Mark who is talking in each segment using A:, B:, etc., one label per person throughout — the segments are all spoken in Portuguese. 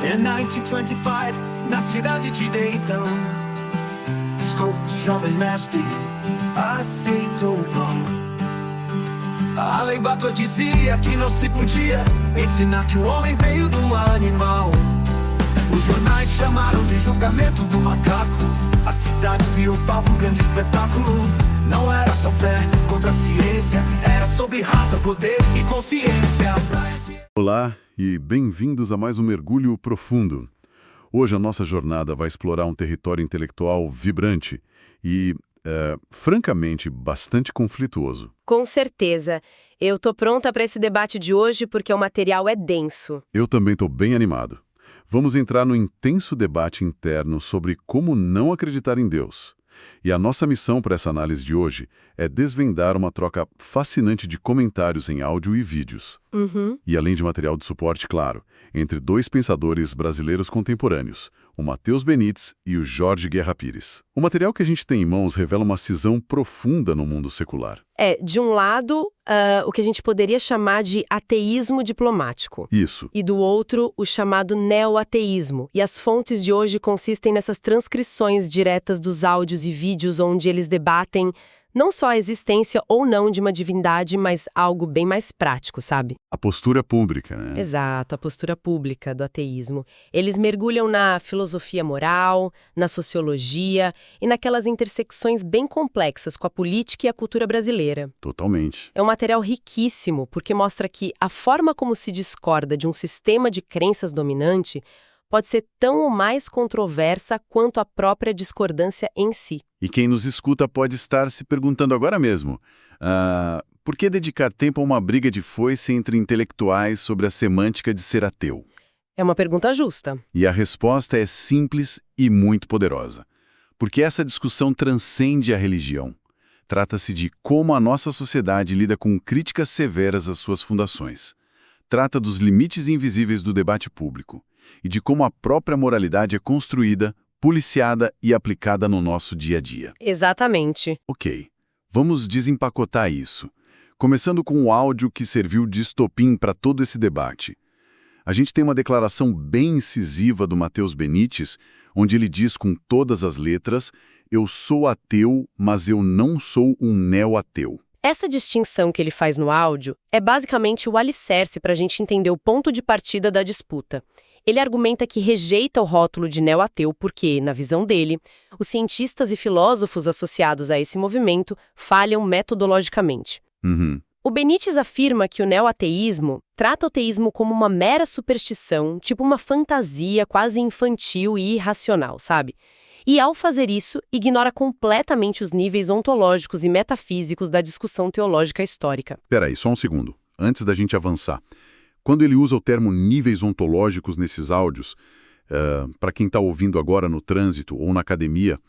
A: In 1925, na cidade de Dayton, Scott, jovem mestre, aceitou o vão. A lei Bator dizia que não se podia ensinar que o homem veio do animal. Os jornais chamaram de julgamento do macaco. A cidade virou palco, um grande espetáculo. Não era só fé contra a ciência, era sobre raça, poder e consciência.
B: Olá e bem-vindos a mais um Mergulho Profundo. Hoje a nossa jornada vai explorar um território intelectual vibrante e, francamente, bastante conflituoso.
C: Com certeza. Eu tô pronta para esse debate de hoje porque o material é denso.
B: Eu também estou bem animado. Vamos entrar no intenso debate interno sobre como não acreditar em Deus. E a nossa missão para essa análise de hoje é desvendar uma troca fascinante de comentários em áudio e vídeos. E além de material de suporte, claro, entre dois pensadores brasileiros contemporâneos, o Matheus Benites e o Jorge Guerra Pires. O material que a gente tem em mãos revela uma cisão profunda no mundo secular.
C: De um lado, o que a gente poderia chamar de ateísmo diplomático.
B: Isso.
C: E do outro, o chamado neoateísmo. E as fontes de hoje consistem nessas transcrições diretas dos áudios e vídeos onde eles debatem não só a existência ou não de uma divindade, mas algo bem mais prático, sabe?
B: A postura pública, né?
C: Exato, a postura pública do ateísmo. Eles mergulham na filosofia moral, na sociologia e naquelas intersecções bem complexas com a política e a cultura brasileira.
B: Totalmente.
C: É um material riquíssimo, porque mostra que a forma como se discorda de um sistema de crenças dominante pode ser tão ou mais controversa quanto a própria discordância em si.
B: E quem nos escuta pode estar se perguntando agora mesmo, por que dedicar tempo a uma briga de foice entre intelectuais sobre a semântica de ser ateu?
C: É uma pergunta justa.
B: E a resposta é simples e muito poderosa. Porque essa discussão transcende a religião. Trata-se de como a nossa sociedade lida com críticas severas às suas fundações. Trata dos limites invisíveis do debate público e de como a própria moralidade é construída, policiada e aplicada no nosso dia a dia.
C: Exatamente.
B: Ok, vamos desempacotar isso. Começando com o áudio que serviu de estopim para todo esse debate. A gente tem uma declaração bem incisiva do Matheus Benites, onde ele diz com todas as letras: "Eu sou ateu, mas eu não sou um neo-ateu."
C: Essa distinção que ele faz no áudio é basicamente o alicerce para a gente entender o ponto de partida da disputa. Ele argumenta que rejeita o rótulo de neo-ateu porque, na visão dele, os cientistas e filósofos associados a esse movimento falham metodologicamente. O Benites afirma que o neo-ateísmo trata o teísmo como uma mera superstição, tipo uma fantasia quase infantil e irracional, sabe? E, ao fazer isso, ignora completamente os níveis ontológicos e metafísicos da discussão teológica histórica.
B: Peraí, só um segundo, antes da gente avançar. Quando ele usa o termo níveis ontológicos nesses áudios, para quem está ouvindo agora no trânsito ou na academia,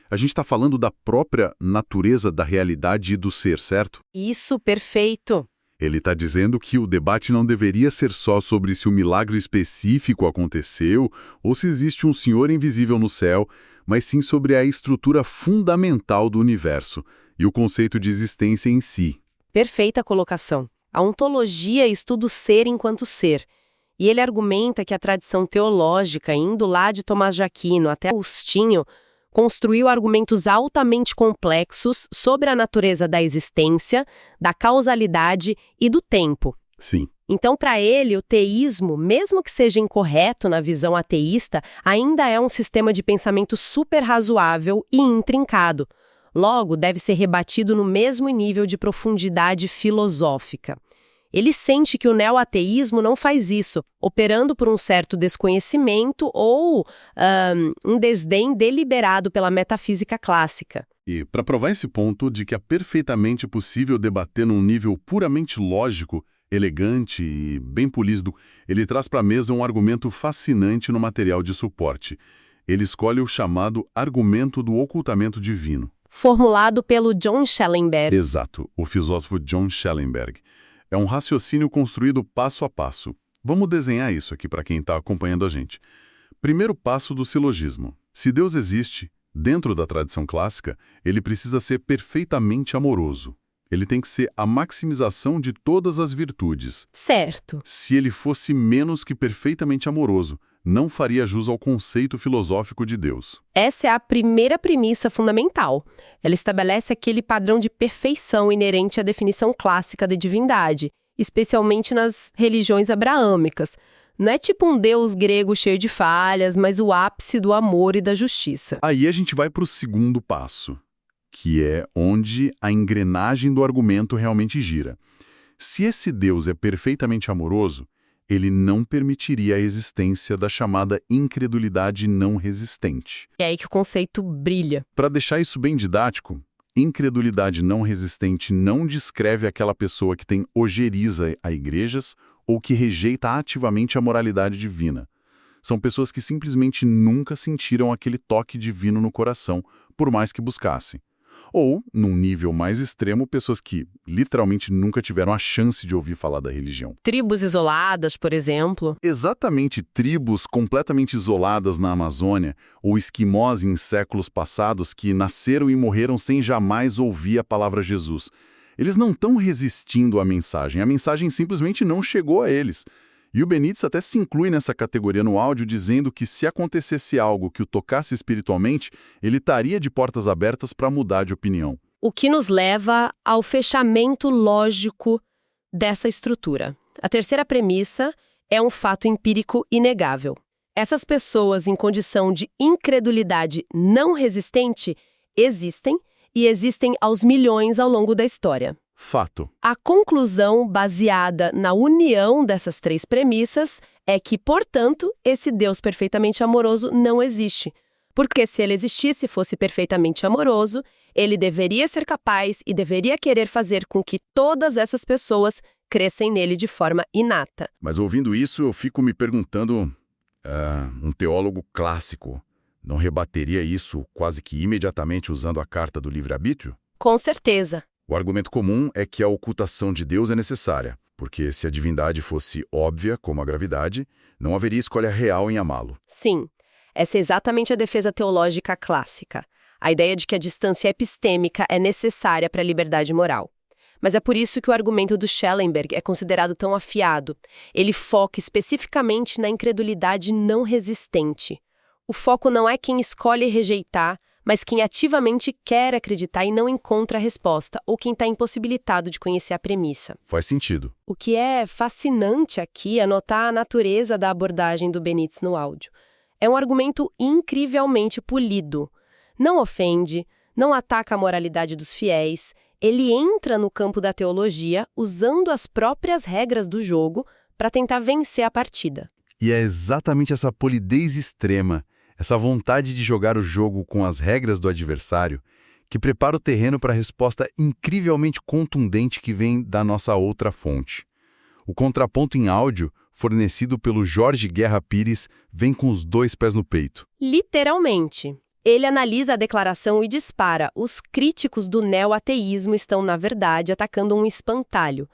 B: a gente está falando da própria natureza da realidade e do ser, certo?
C: Isso, perfeito.
B: Ele está dizendo que o debate não deveria ser só sobre se o milagre específico aconteceu ou se existe um senhor invisível no céu, mas sim sobre a estrutura fundamental do universo e o conceito de existência em si.
C: Perfeita colocação. A ontologia estuda o ser enquanto ser. E ele argumenta que a tradição teológica, indo lá de Tomás de Aquino até Agostinho, construiu argumentos altamente complexos sobre a natureza da existência, da causalidade e do tempo.
B: Sim.
C: Então, para ele, o teísmo, mesmo que seja incorreto na visão ateísta, ainda é um sistema de pensamento super razoável e intrincado. Logo, deve ser rebatido no mesmo nível de profundidade filosófica. Ele sente que o neoateísmo não faz isso, operando por um certo desconhecimento ou um desdém deliberado pela metafísica clássica.
B: E para provar esse ponto de que é perfeitamente possível debater num nível puramente lógico, elegante e bem polido, ele traz para a mesa um argumento fascinante no material de suporte. Ele escolhe o chamado argumento do ocultamento divino.
C: Formulado pelo John Schellenberg.
B: Exato, o filósofo John Schellenberg. É um raciocínio construído passo a passo. Vamos desenhar isso aqui para quem está acompanhando a gente. Primeiro passo do silogismo. Se Deus existe, dentro da tradição clássica, ele precisa ser perfeitamente amoroso. Ele tem que ser a maximização de todas as virtudes.
C: Certo.
B: Se ele fosse menos que perfeitamente amoroso, não faria jus ao conceito filosófico de Deus.
C: Essa é a primeira premissa fundamental. Ela estabelece aquele padrão de perfeição inerente à definição clássica de divindade, especialmente nas religiões abraâmicas. Não é tipo um deus grego cheio de falhas, mas o ápice do amor e da justiça.
B: Aí a gente vai para o segundo passo, que é onde a engrenagem do argumento realmente gira. Se esse Deus é perfeitamente amoroso, ele não permitiria a existência da chamada incredulidade não resistente.
C: É aí que o conceito brilha.
B: Para deixar isso bem didático, incredulidade não resistente não descreve aquela pessoa que tem ojeriza a igrejas ou que rejeita ativamente a moralidade divina. São pessoas que simplesmente nunca sentiram aquele toque divino no coração, por mais que buscassem. Ou, num nível mais extremo, pessoas que literalmente nunca tiveram a chance de ouvir falar da religião.
C: Tribos isoladas, por exemplo.
B: Exatamente, tribos completamente isoladas na Amazônia, ou esquimós em séculos passados que nasceram e morreram sem jamais ouvir a palavra Jesus. Eles não estão resistindo à mensagem, a mensagem simplesmente não chegou a eles. E o Benítez até se inclui nessa categoria no áudio, dizendo que se acontecesse algo que o tocasse espiritualmente, ele estaria de portas abertas para mudar de opinião.
C: O que nos leva ao fechamento lógico dessa estrutura. A terceira premissa é um fato empírico inegável. Essas pessoas em condição de incredulidade não resistente existem e existem aos milhões ao longo da história.
B: Fato.
C: A conclusão baseada na união dessas três premissas é que, portanto, esse Deus perfeitamente amoroso não existe. Porque se ele existisse e fosse perfeitamente amoroso, ele deveria ser capaz e deveria querer fazer com que todas essas pessoas crescem nele de forma inata.
B: Mas ouvindo isso, eu fico me perguntando, um teólogo clássico não rebateria isso quase que imediatamente usando a carta do livre-arbítrio?
C: Com certeza.
B: O argumento comum é que a ocultação de Deus é necessária, porque se a divindade fosse óbvia, como a gravidade, não haveria escolha real em amá-lo.
C: Sim, essa é exatamente a defesa teológica clássica. A ideia de que a distância epistêmica é necessária para a liberdade moral. Mas é por isso que o argumento do Schellenberg é considerado tão afiado. Ele foca especificamente na incredulidade não resistente. O foco não é quem escolhe rejeitar, mas quem ativamente quer acreditar e não encontra a resposta, ou quem está impossibilitado de conhecer a premissa.
B: Faz sentido.
C: O que é fascinante aqui é notar a natureza da abordagem do Benítez no áudio. É um argumento incrivelmente polido. Não ofende, não ataca a moralidade dos fiéis, ele entra no campo da teologia usando as próprias regras do jogo para tentar vencer a partida.
B: E é exatamente essa polidez extrema, essa vontade de jogar o jogo com as regras do adversário, que prepara o terreno para a resposta incrivelmente contundente que vem da nossa outra fonte. O contraponto em áudio, fornecido pelo Jorge Guerra Pires, vem com os dois pés no peito.
C: Literalmente. Ele analisa a declaração e dispara: os críticos do neo-ateísmo estão, na verdade, atacando um espantalho.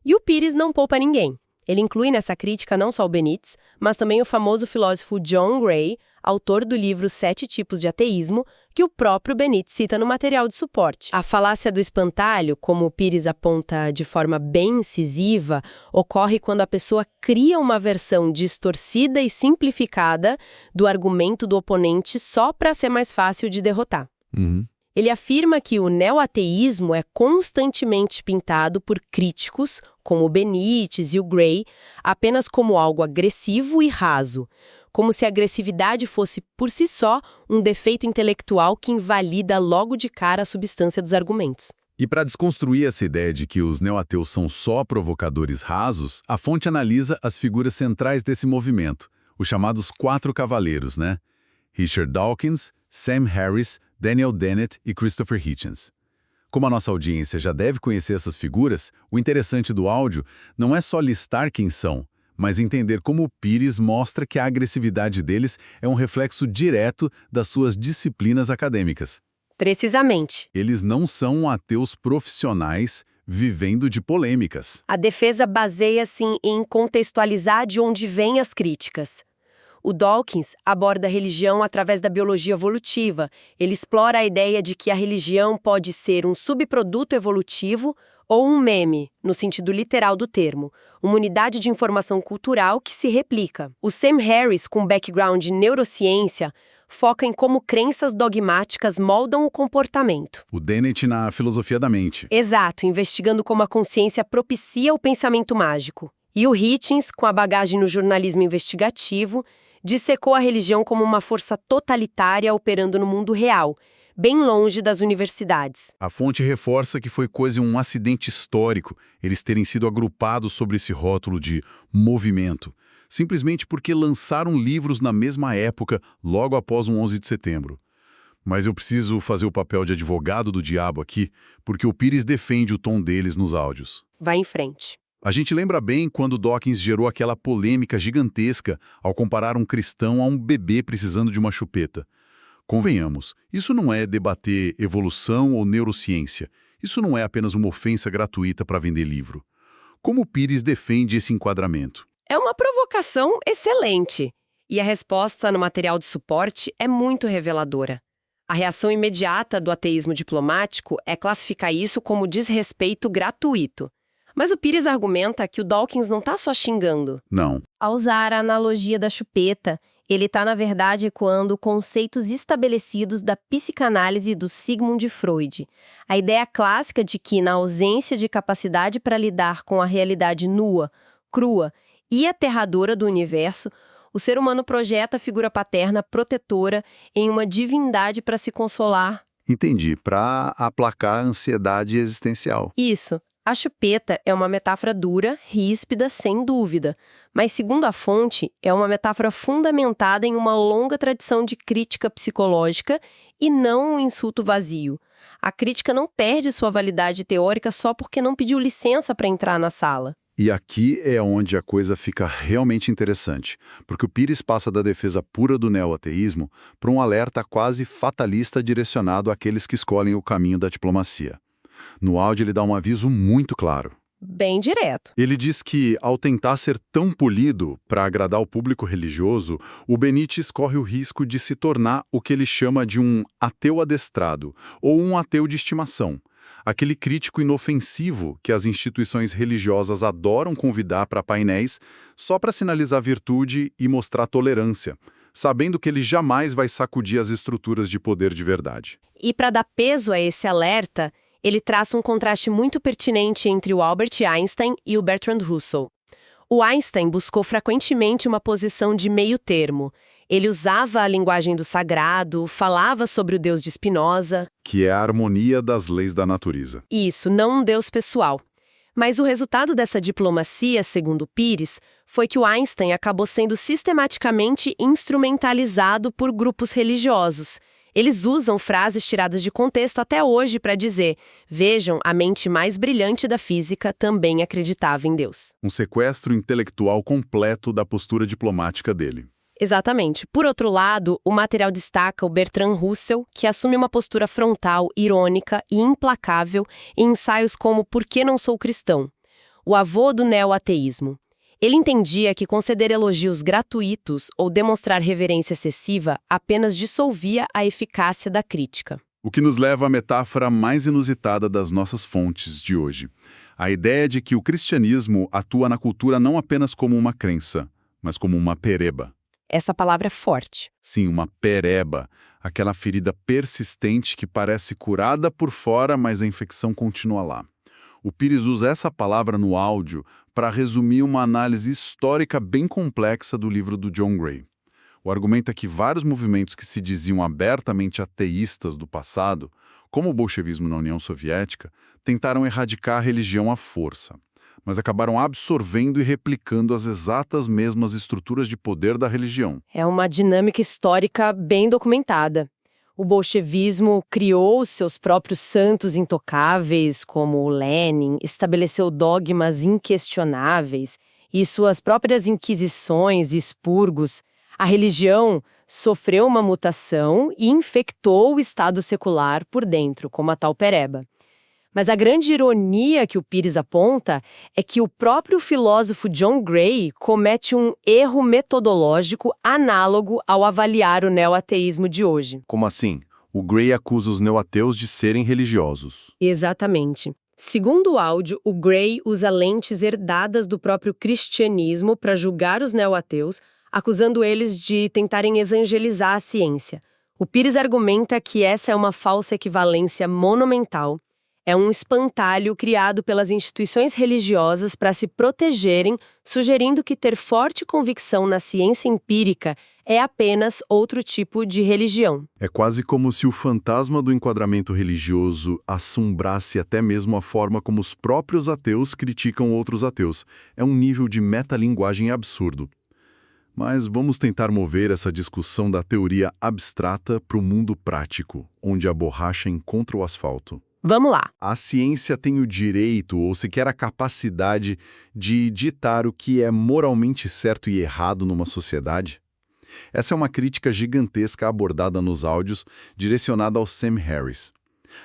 C: E o Pires não poupa ninguém. Ele inclui nessa crítica não só o Benítez, mas também o famoso filósofo John Gray, autor do livro 7 Tipos de Ateísmo, que o próprio Benítez cita no material de suporte. A falácia do espantalho, como o Pires aponta de forma bem incisiva, ocorre quando a pessoa cria uma versão distorcida e simplificada do argumento do oponente só para ser mais fácil de derrotar. Ele afirma que o neo-ateísmo é constantemente pintado por críticos, como o Benítez e o Gray, apenas como algo agressivo e raso, como se a agressividade fosse, por si só, um defeito intelectual que invalida logo de cara a substância dos argumentos.
B: E para desconstruir essa ideia de que os neo-ateus são só provocadores rasos, a fonte analisa as figuras centrais desse movimento, os chamados 4 cavaleiros, né? Richard Dawkins, Sam Harris, Daniel Dennett e Christopher Hitchens. Como a nossa audiência já deve conhecer essas figuras, o interessante do áudio não é só listar quem são, mas entender como o Pires mostra que a agressividade deles é um reflexo direto das suas disciplinas acadêmicas.
C: Precisamente.
B: Eles não são ateus profissionais vivendo de polêmicas.
C: A defesa baseia-se em contextualizar de onde vêm as críticas. O Dawkins aborda a religião através da biologia evolutiva. Ele explora a ideia de que a religião pode ser um subproduto evolutivo ou um meme, no sentido literal do termo, uma unidade de informação cultural que se replica. O Sam Harris, com background em neurociência, foca em como crenças dogmáticas moldam o comportamento.
B: O Dennett na filosofia da mente.
C: Exato, investigando como a consciência propicia o pensamento mágico. E o Hitchens, com a bagagem no jornalismo investigativo, dissecou a religião como uma força totalitária operando no mundo real, bem longe das universidades.
B: A fonte reforça que foi quase um acidente histórico eles terem sido agrupados sobre esse rótulo de movimento, simplesmente porque lançaram livros na mesma época, logo após o 11 de setembro. Mas eu preciso fazer o papel de advogado do diabo aqui, porque o Pires defende o tom deles nos áudios.
C: Vai em frente.
B: A gente lembra bem quando Dawkins gerou aquela polêmica gigantesca ao comparar um cristão a um bebê precisando de uma chupeta. Convenhamos, isso não é debater evolução ou neurociência. Isso não é apenas uma ofensa gratuita para vender livro. Como o Pires defende esse enquadramento?
C: É uma provocação excelente. E a resposta no material de suporte é muito reveladora. A reação imediata do ateísmo diplomático é classificar isso como desrespeito gratuito. Mas o Pires argumenta que o Dawkins não está só xingando.
B: Não.
D: Ao usar a analogia da chupeta, ele está, na verdade, ecoando conceitos estabelecidos da psicanálise do Sigmund Freud. A ideia clássica de que, na ausência de capacidade para lidar com a realidade nua, crua e aterradora do universo, o ser humano projeta a figura paterna protetora em uma divindade para se consolar.
E: Entendi, para aplacar a ansiedade existencial.
D: Isso. A chupeta é uma metáfora dura, ríspida, sem dúvida, mas, segundo a fonte, é uma metáfora fundamentada em uma longa tradição de crítica psicológica e não um insulto vazio. A crítica não perde sua validade teórica só porque não pediu licença para entrar na sala.
E: E aqui é onde a coisa fica realmente interessante, porque o Pires passa da defesa pura do neoateísmo para um alerta quase fatalista direcionado àqueles que escolhem o caminho da diplomacia. No áudio ele dá um aviso muito claro.
C: Bem direto.
E: Ele diz que, ao tentar ser tão polido para agradar o público religioso, o Benítez corre o risco de se tornar o que ele chama de um ateu adestrado, ou um ateu de estimação. Aquele crítico inofensivo que as instituições religiosas adoram convidar para painéis só para sinalizar virtude e mostrar tolerância, sabendo que ele jamais vai sacudir as estruturas de poder de verdade.
C: E para dar peso a esse alerta, ele traça um contraste muito pertinente entre o Albert Einstein e o Bertrand Russell. O Einstein buscou frequentemente uma posição de meio termo. Ele usava a linguagem do sagrado, falava sobre o Deus de Spinoza.
E: Que é a harmonia das leis da natureza.
C: Isso, não um Deus pessoal. Mas o resultado dessa diplomacia, segundo Pires, foi que o Einstein acabou sendo sistematicamente instrumentalizado por grupos religiosos. Eles usam frases tiradas de contexto até hoje para dizer: vejam, a mente mais brilhante da física também acreditava em Deus.
E: Um sequestro intelectual completo da postura diplomática dele.
C: Exatamente. Por outro lado, o material destaca o Bertrand Russell, que assume uma postura frontal, irônica e implacável em ensaios como Por que não sou cristão?, o avô do neoateísmo. Ele entendia que conceder elogios gratuitos ou demonstrar reverência excessiva apenas dissolvia a eficácia da crítica.
E: O que nos leva à metáfora mais inusitada das nossas fontes de hoje. A ideia de que o cristianismo atua na cultura não apenas como uma crença, mas como uma pereba.
C: Essa palavra é forte.
E: Sim, uma pereba, aquela ferida persistente que parece curada por fora, mas a infecção continua lá. O Pires usa essa palavra no áudio para resumir uma análise histórica bem complexa do livro do John Gray. O argumento é que vários movimentos que se diziam abertamente ateístas do passado, como o bolchevismo na União Soviética, tentaram erradicar a religião à força, mas acabaram absorvendo e replicando as exatas mesmas estruturas de poder da religião.
C: É uma dinâmica histórica bem documentada. O bolchevismo criou seus próprios santos intocáveis, como o Lenin, estabeleceu dogmas inquestionáveis e suas próprias inquisições e expurgos. A religião sofreu uma mutação e infectou o Estado secular por dentro, como a tal pereba. Mas a grande ironia que o Pires aponta é que o próprio filósofo John Gray comete um erro metodológico análogo ao avaliar o neoateísmo de hoje.
E: Como assim? O Gray acusa os neoateus de serem religiosos.
C: Exatamente. Segundo o áudio, o Gray usa lentes herdadas do próprio cristianismo para julgar os neo-ateus, acusando eles de tentarem evangelizar a ciência. O Pires argumenta que essa é uma falsa equivalência monumental. É um espantalho criado pelas instituições religiosas para se protegerem, sugerindo que ter forte convicção na ciência empírica é apenas outro tipo de religião.
E: É quase como se o fantasma do enquadramento religioso assombrasse até mesmo a forma como os próprios ateus criticam outros ateus. É um nível de metalinguagem absurdo. Mas vamos tentar mover essa discussão da teoria abstrata para o mundo prático, onde a borracha encontra o asfalto.
C: Vamos lá.
E: A ciência tem o direito, ou sequer a capacidade, de ditar o que é moralmente certo e errado numa sociedade? Essa é uma crítica gigantesca abordada nos áudios, direcionada ao Sam Harris.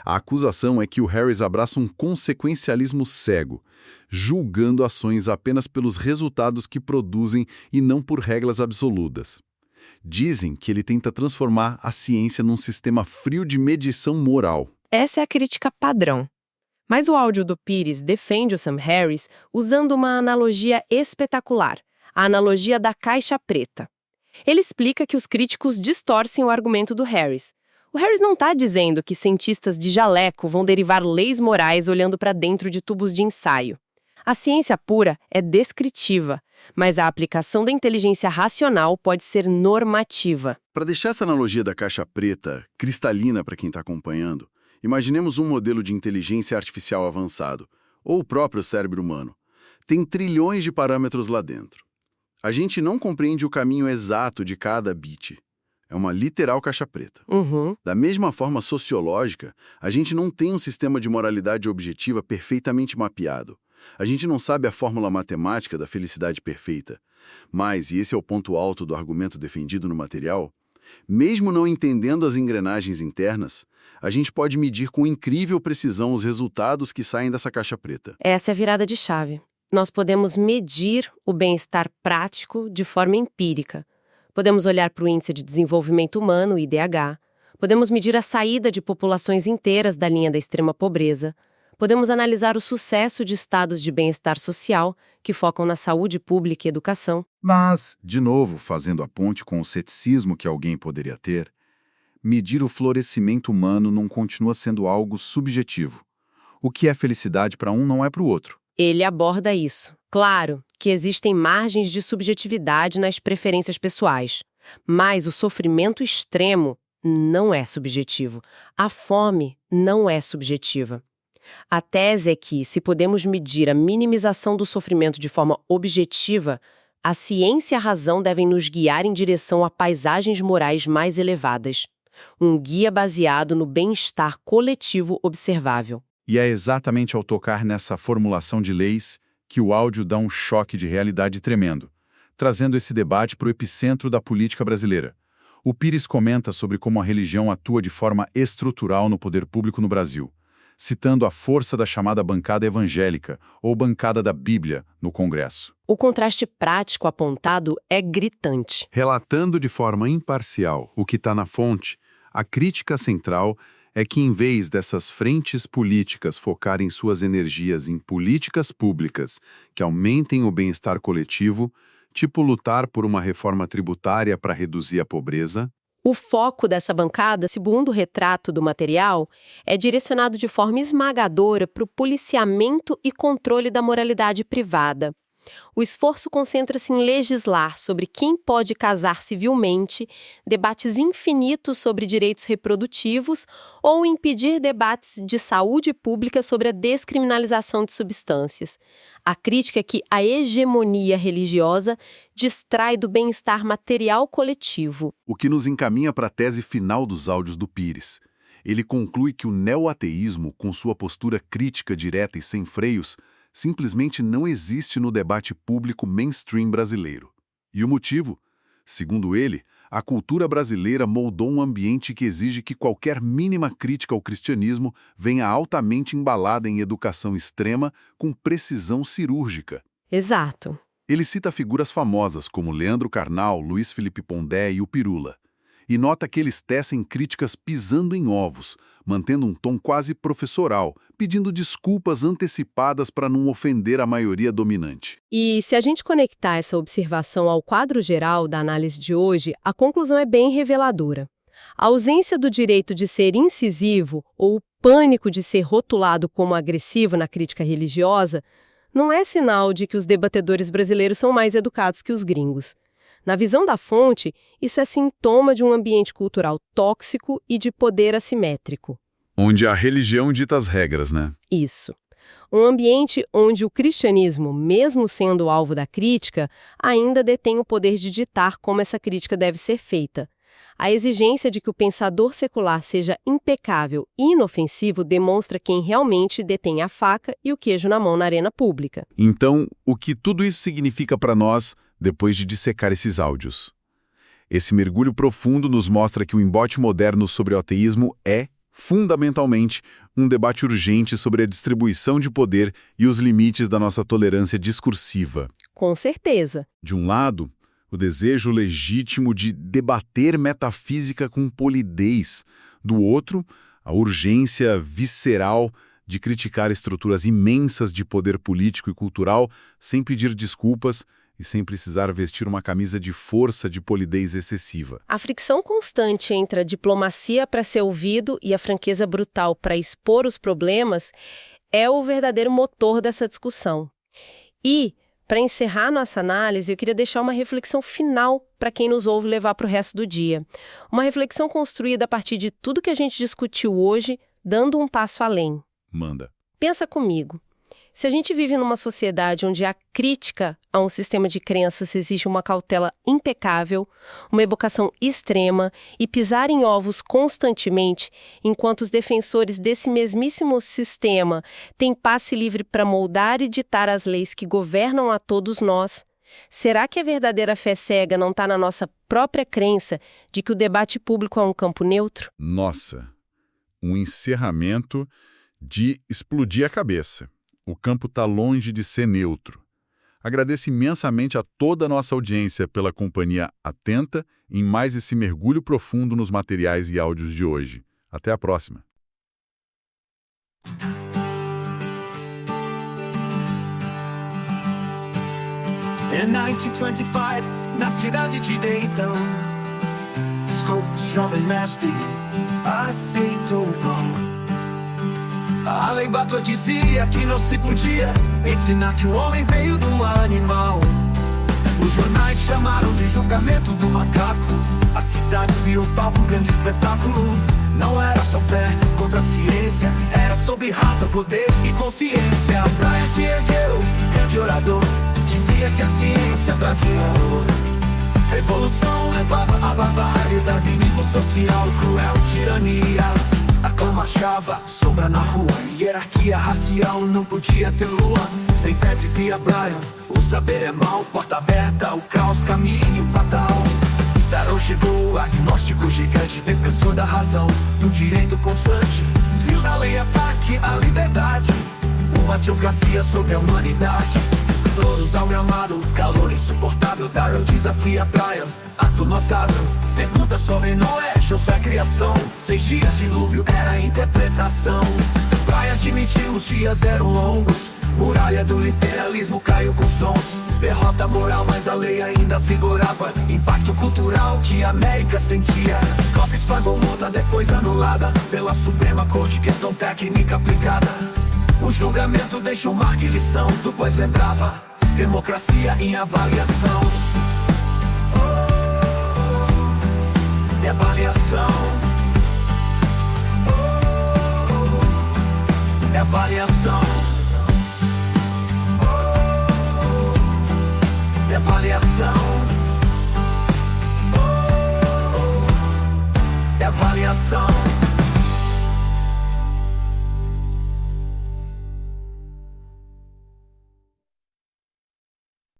E: A acusação é que o Harris abraça um consequencialismo cego, julgando ações apenas pelos resultados que produzem e não por regras absolutas. Dizem que ele tenta transformar a ciência num sistema frio de medição moral.
C: Essa é a crítica padrão. Mas o áudio do Pires defende o Sam Harris usando uma analogia espetacular, a analogia da caixa preta. Ele explica que os críticos distorcem o argumento do Harris. O Harris não está dizendo que cientistas de jaleco vão derivar leis morais olhando para dentro de tubos de ensaio. A ciência pura é descritiva, mas a aplicação da inteligência racional pode ser normativa.
E: Para deixar essa analogia da caixa preta cristalina para quem está acompanhando, imaginemos um modelo de inteligência artificial avançado, ou o próprio cérebro humano. Tem trilhões de parâmetros lá dentro. A gente não compreende o caminho exato de cada bit. É uma literal caixa preta. Da mesma forma sociológica, a gente não tem um sistema de moralidade objetiva perfeitamente mapeado. A gente não sabe a fórmula matemática da felicidade perfeita. Mas, e esse é o ponto alto do argumento defendido no material, mesmo não entendendo as engrenagens internas, a gente pode medir com incrível precisão os resultados que saem dessa caixa preta.
C: Essa é a virada de chave. Nós podemos medir o bem-estar prático de forma empírica. Podemos olhar para o Índice de Desenvolvimento Humano, IDH. Podemos medir a saída de populações inteiras da linha da extrema pobreza. Podemos analisar o sucesso de estados de bem-estar social, que focam na saúde pública e educação.
E: Mas, de novo, fazendo a ponte com o ceticismo que alguém poderia ter, medir o florescimento humano não continua sendo algo subjetivo. O que é felicidade para um não é para o outro.
C: Ele aborda isso. Claro que existem margens de subjetividade nas preferências pessoais, mas o sofrimento extremo não é subjetivo. A fome não é subjetiva. A tese é que, se podemos medir a minimização do sofrimento de forma objetiva, a ciência e a razão devem nos guiar em direção a paisagens morais mais elevadas. Um guia baseado no bem-estar coletivo observável.
E: E é exatamente ao tocar nessa formulação de leis que o áudio dá um choque de realidade tremendo, trazendo esse debate para o epicentro da política brasileira. O Pires comenta sobre como a religião atua de forma estrutural no poder público no Brasil, citando a força da chamada bancada evangélica, ou bancada da Bíblia, no Congresso.
C: O contraste prático apontado é gritante.
B: Relatando de forma imparcial o que está na fonte, a crítica central é que, em vez dessas frentes políticas focarem suas energias em políticas públicas que aumentem o bem-estar coletivo, tipo lutar por uma reforma tributária para reduzir a pobreza,
C: O foco dessa bancada, segundo o retrato do material, é direcionado de forma esmagadora para o policiamento e controle da moralidade privada. O esforço concentra-se em legislar sobre quem pode casar civilmente, debates infinitos sobre direitos reprodutivos ou impedir debates de saúde pública sobre a descriminalização de substâncias. A crítica é que a hegemonia religiosa distrai do bem-estar material coletivo.
B: o que nos encaminha para a tese final dos áudios do Pires. Ele conclui que o neoateísmo, com sua postura crítica direta e sem freios, simplesmente não existe no debate público mainstream brasileiro. E o motivo? Segundo ele, a cultura brasileira moldou um ambiente que exige que qualquer mínima crítica ao cristianismo venha altamente embalada em educação extrema com precisão cirúrgica.
C: Exato.
B: Ele cita figuras famosas como Leandro Carnal, Luiz Felipe Pondé e o Pirula. e nota que eles tecem críticas pisando em ovos, mantendo um tom quase professoral, pedindo desculpas antecipadas para não ofender a maioria dominante.
C: E se a gente conectar essa observação ao quadro geral da análise de hoje, a conclusão é bem reveladora. A ausência do direito de ser incisivo ou o pânico de ser rotulado como agressivo na crítica religiosa não é sinal de que os debatedores brasileiros são mais educados que os gringos. Na visão da fonte, isso é sintoma de um ambiente cultural tóxico e de poder assimétrico.
B: Onde a religião dita as regras, né?
C: Isso. Um ambiente onde o cristianismo, mesmo sendo alvo da crítica, ainda detém o poder de ditar como essa crítica deve ser feita. A exigência de que o pensador secular seja impecável e inofensivo demonstra quem realmente detém a faca e o queijo na mão na arena pública.
B: Então, o que tudo isso significa para nós depois de dissecar esses áudios? Esse mergulho profundo nos mostra que o embate moderno sobre o ateísmo é, fundamentalmente, um debate urgente sobre a distribuição de poder e os limites da nossa tolerância discursiva.
C: Com certeza.
B: De um lado, o desejo legítimo de debater metafísica com polidez. Do outro, a urgência visceral de criticar estruturas imensas de poder político e cultural sem pedir desculpas e sem precisar vestir uma camisa de força de polidez excessiva.
C: A fricção constante entre a diplomacia para ser ouvido e a franqueza brutal para expor os problemas é o verdadeiro motor dessa discussão. E, para encerrar nossa análise, eu queria deixar uma reflexão final para quem nos ouve levar para o resto do dia. Uma reflexão construída a partir de tudo que a gente discutiu hoje, dando um passo além.
B: Manda.
C: Pensa comigo. Se a gente vive numa sociedade onde a crítica a um sistema de crenças exige uma cautela impecável, uma evocação extrema e pisar em ovos constantemente, enquanto os defensores desse mesmíssimo sistema têm passe livre para moldar e ditar as leis que governam a todos nós, será que a verdadeira fé cega não está na nossa própria crença de que o debate público é um campo neutro?
B: Nossa, um encerramento de explodir a cabeça. O campo está longe de ser neutro. Agradeço imensamente a toda a nossa audiência pela companhia atenta em mais esse mergulho profundo nos materiais e áudios de hoje. Até a próxima.
A: Em 1925, na cidade de Dayton, Scopes, jovem mestre, aceitou o vão. A lei Bator dizia que não se podia ensinar que o homem veio do animal. Os jornais chamaram de julgamento do macaco. A cidade virou palco, um grande espetáculo. Não era só fé contra a ciência, era sobre raça, poder e consciência. Bryan se ergueu, grande orador, dizia que a ciência trazia ouro. Revolução levava a barbaridade, divismo social, cruel tirania. A clã marchava, sombra na rua, hierarquia racial não podia ter lua. Sem fé, dizia Bryan, o saber é mal, porta aberta, o caos, caminho fatal. Darrow chegou, agnóstico gigante, defensor da razão, do direito constante. Viu na lei ataque à liberdade, uma teocracia sobre a humanidade. Todos ao gramado, calor insuportável. Darrow desafia Bryan, ato notável. Pergunta sobre Noé, show sua criação. 6 dias de dilúvio era a interpretação. Bryan admitiu, os dias eram longos. Muralha do literalismo caiu com sons. Derrota moral, mas a lei ainda vigorava. Impacto cultural que a América sentia. Scopes pagou multa, depois anulada pela Suprema Corte, questão técnica aplicada. O julgamento deixou marca e lição, depois lembrava, democracia em avaliação. Avaliação. Avaliação. Avaliação. Avaliação.